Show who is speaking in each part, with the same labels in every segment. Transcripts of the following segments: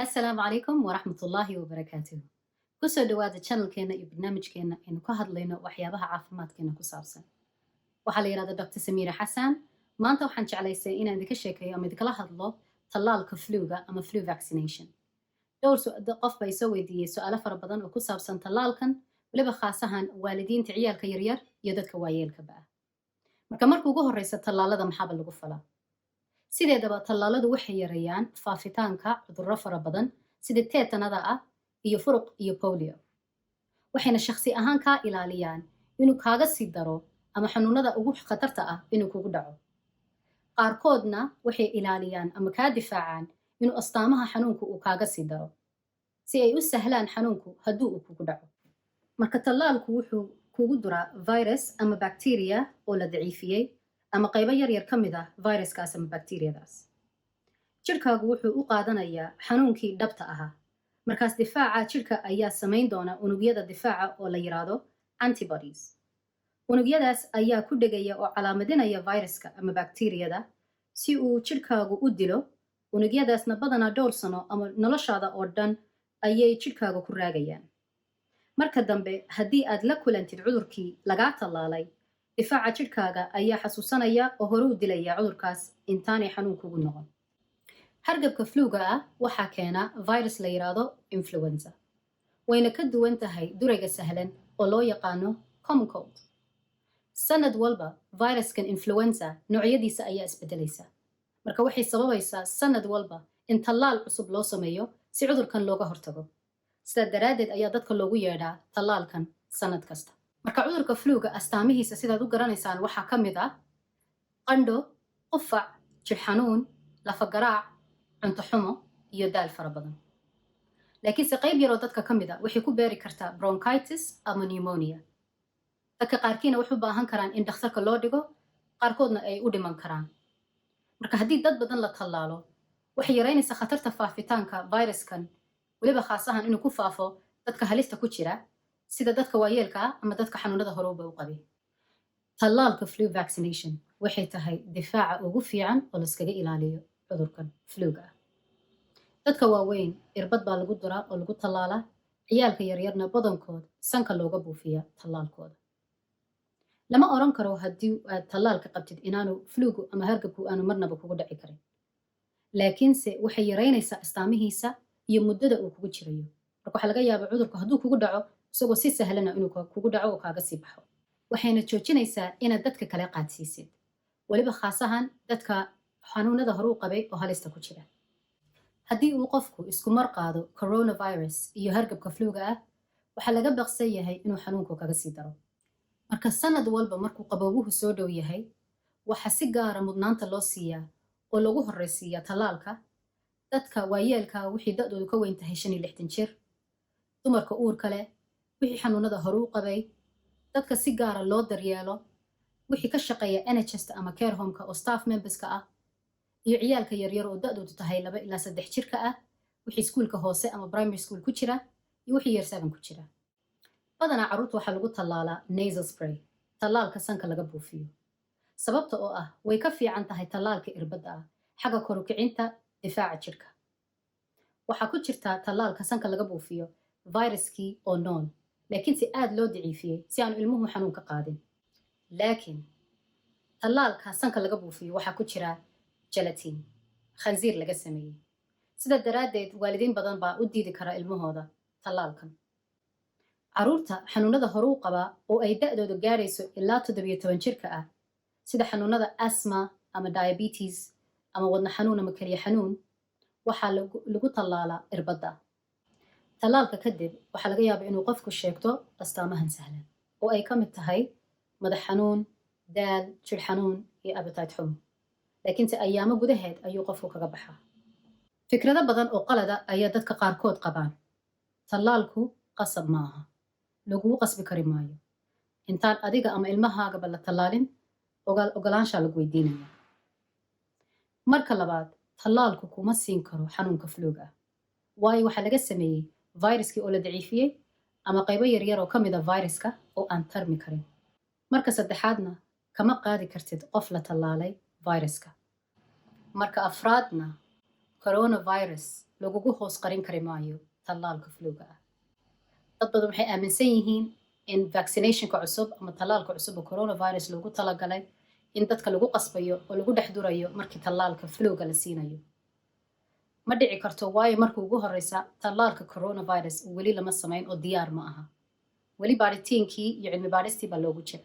Speaker 1: Assalaamu calaykum waraxmatullaahi wabarakaatuh. Kusoo dhawaada channelkeena iyo barnaamijkeena aynu ka hadlayno waxyaabaha caafimaadkeena ku saabsan. Waxaa la yidhahdaa Dr. Samiira Xasan. Maanta waxaan jeclaystay inaan idinka sheekeeyo ama idinkala hadlo tallaalka fluga ama flu vaccination. Qof baa isoo weydiiyey su'aalo fara badan oo ku saabsan tallaalkan, weliba khaas ahaan waalidiinta ciyaalka yaryar iyo dadka waayeelkaba ah. Marka ugu horreysa tallaalada maxaaba lagu falaa? Sideedaba tallaaladu waxay yareeyaan faafitaanka cudurro fara badan sida teetanada ah iyo furuq iyo polio. Waxayna shakhsi ahaan kaa ilaaliyaan inuu kaaga sii daro ama xanuunada ugu khatarta ah inuu kugu dhaco. Qaarkoodna waxay ilaaliyaan ama kaa difaacaan inuu astaamaha xanuunku uu kaaga sii daro si ay u sahlaan xanuunku hadduu uu kugu dhaco. Marka tallaalku wuxuu kugu duraa virus ama bacteria oo la daciifiyey ama qaybo yaryar ka mid ah viruskaas ama bakteeriyadaas. Jirkaagu wuxuu u qaadanayaa xanuunkii dhabta ahaa. Markaas difaaca jirka ayaa samayn doona unugyada difaaca oo la yiraahdo antibodies. Unugyadaas ayaa ku dhegaya oo calaamadinaya viruska ama bakteeriyada si uu jirkaagu u dilo. Unugyadaasna badanaa dhowr sano ama noloshaada oo dhan ayay jirkaagu ku raagayaan. Marka dambe haddii aad la kulantid cudurkii lagaa tallaalay, difaaca jirkaaga ayaa xasuusanaya oo hore u dilaya cudurkaas intaanay xanuun kugu noqon. Hargabka fluga ah waxaa keena virus la yiraahdo influenza. Wayna ka duwan tahay durayga sahlan oo loo yaqaano common cold. Sanad walba viruskan influenza noocyadiisa ayaa isbedelaysa. Marka waxay sababaysaa sanad walba in tallaal cusub loo sameeyo si cudurkan looga hortago. Sidaa daraaddeed ayaa dadka loogu yeedhaa tallaalkan sanad kasta. Marka cudurka fluga astaamihiisa sidaad u garanaysaan waxaa ka mid ah qandho, qufac, jir xanuun, lafa garaac, cunto xumo iyo daal fara badan. Laakiinse qayb yaroo dadka ka mid ah waxay ku beeri kartaa bronchitis ama pneumonia. Dadka qaarkiina waxay u baahan karaan in dhakhtarka loo dhigo, qaarkoodna ay u dhiman karaan. Marka haddii dad badan la tallaalo, waxay yaraynaysaa khatarta faafitaanka viruskan, weliba khaas ahaan inuu ku faafo dadka halista ku jira sida dadka waayeelka ah ama dadka xanuunada horeba u qabay. Tallaalka flu vaccination waxay tahay difaaca ugu fiican oo laskaga ilaaliyo cudurkan fluga ah. Dadka waaweyn irbad baa lagu duraa oo lagu tallaalaa, ciyaalka yaryarna badankood sanka looga buufiyaa tallaalkooda. Lama oran karo haddii aad tallaalka qabtid inaanu flugu ama hargabku aanu marnaba kugu dhaci karin. Laakiinse waxay yaraynaysaa astaamihiisa iyo muddada uu kugu jirayo. Marka waxaa laga yaabaa cudurku hadduu kugu dhaco isagoo si sahlana inuu kugu dhaco oo kaaga sii baxo. Waxayna joojinaysaa inaad dadka kale qaadsiisid, weliba khaas ahaan dadka xanuunada hore u qabay oo halista ku jira. Haddii uu qofku isku mar qaado coronavirus iyo hargabka fluga ah, waxaa laga baqsan yahay inuu xanuunku kaga sii daro. Marka sanad walba markuu qabowuhu soo dhow yahay, waxaa si gaara mudnaanta loo siiyaa oo lagu horreysiiyaa tallaalka dadka waayeelka wixii da'doodu ka weyn tahay 65 jir, dumarka uurka leh, wixii xanuunada hore u qabay, dadka si gaara loo daryeelo, wixii ka shaqeeya NHS ama care home-ka oo staff memberska ah, iyo ciyaalka yaryar oo da'doodu tahay 2 ilaa 3 jirka ah, wixii iskuulka hoose ama primary school ku jira, iyo wixii year 7 ku jira. Badanaa carruurta waxaa lagu tallaalaa nasal spray, tallaalka sanka laga buufiyo. Sababta oo ah way ka fiican tahay tallaalka irbadda ah xagga kor u kicinta difaaca jirka. Waxaa ku jirta tallaalka sanka laga buufiyo viruskii oo nool, laakiin si aad loo daciifiyey si aan ilmuhu xanuun ka qaadin. Laakiin tallaalka sanka laga buufiyo waxaa ku jira gelatin, khansiir laga sameeyey. Sida daraaddeed waalidiin badan baa u diidi kara ilmahooda tallaalkan. Carruurta xanuunada hore u qaba oo ay da'doodu gaarayso ilaa 17 jirka ah, sida xanuunada asthma ama diabetes ama wadna xanuun ama keliya xanuun, waxaa lagu tallaalaa irbadda. Tallaalka kadib waxaa laga yaabaa inuu qofku sheegto astaamahan sahlan oo ay ka mid tahay madax xanuun, daal, jir xanuun iyo appetite xumo. Laakiinse ayaamo gudaheed ayuu qofku kaga baxaa. Fikrado badan oo qalada ayaa dadka qaarkood qabaan. Tallaalku qasab maaha. Lagugu qasbi kari maayo. Intaan adiga ama ilmahaagaba la tallaalin, ogolaanshaa lagu weydiinaya. Marka labaad, tallaalku kuma siin karo xanuunka fluga ah. Waayo waxaa laga sameeyey viruskii oo la daciifiyey ama qaybo yaryar oo ka mid ah viruska oo aan tarmi karin. Marka saddexaadna, kama qaadi kartid qof la tallaalay viruska. Marka afraadna, coronavirus lagugu hoos qarin kari maayo tallaalka fluga ah. dad badan waxay aaminsan yihiin in vaccinationka cusub ama tallaalka cusub oo coronavirus loogu talagalay in dadka lagu qasbayo oo lagu dhex durayo markii tallaalka fluga la siinayo. ma dhici karto, waayo markii ugu horreysa tallaalka coronavirus weli lama samayn oo diyaar ma aha. weli baadhitiinkii iyo cilmi baadhistii baa loogu jira.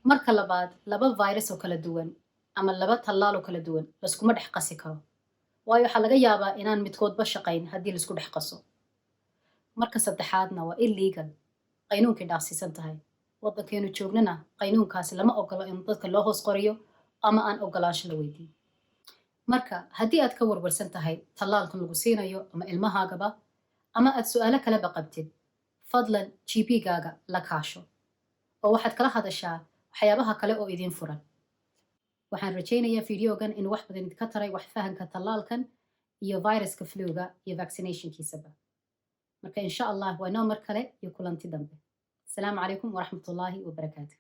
Speaker 1: marka labaad, laba virus oo kala duwan ama laba tallaal oo kala duwan laskuma dhex qasi karo, waayo waxaa laga yaabaa inaan midkoodba shaqayn haddii laisku dhex qaso. marka saddexaadna waa illegal, qaynuunkay dhaafsiisan tahay. waddankeenu joognana qaynuunkaasi lama ogolo in dadka loo hoos qoriyo ama aan ogolaansho la weydiin. marka haddii aad ka warwarsan tahay tallaalkan lagu siinayo ama ilmahaagaba, ama aad su'aalo kaleba qabtid, fadlan gp-gaaga la kaasho oo waxaad kala hadashaa waxyaabaha kale oo idiin furan. waxaan rajaynayaa fideogan in wax badan idinka taray wax fahanka tallaalkan iyo viruska fluga iyo vaccinationkiisaba. marka insha allah waa noo mar kale iyo kulanti dambe. asalaamu calaykum waraxmatullaahi wabarakaatu.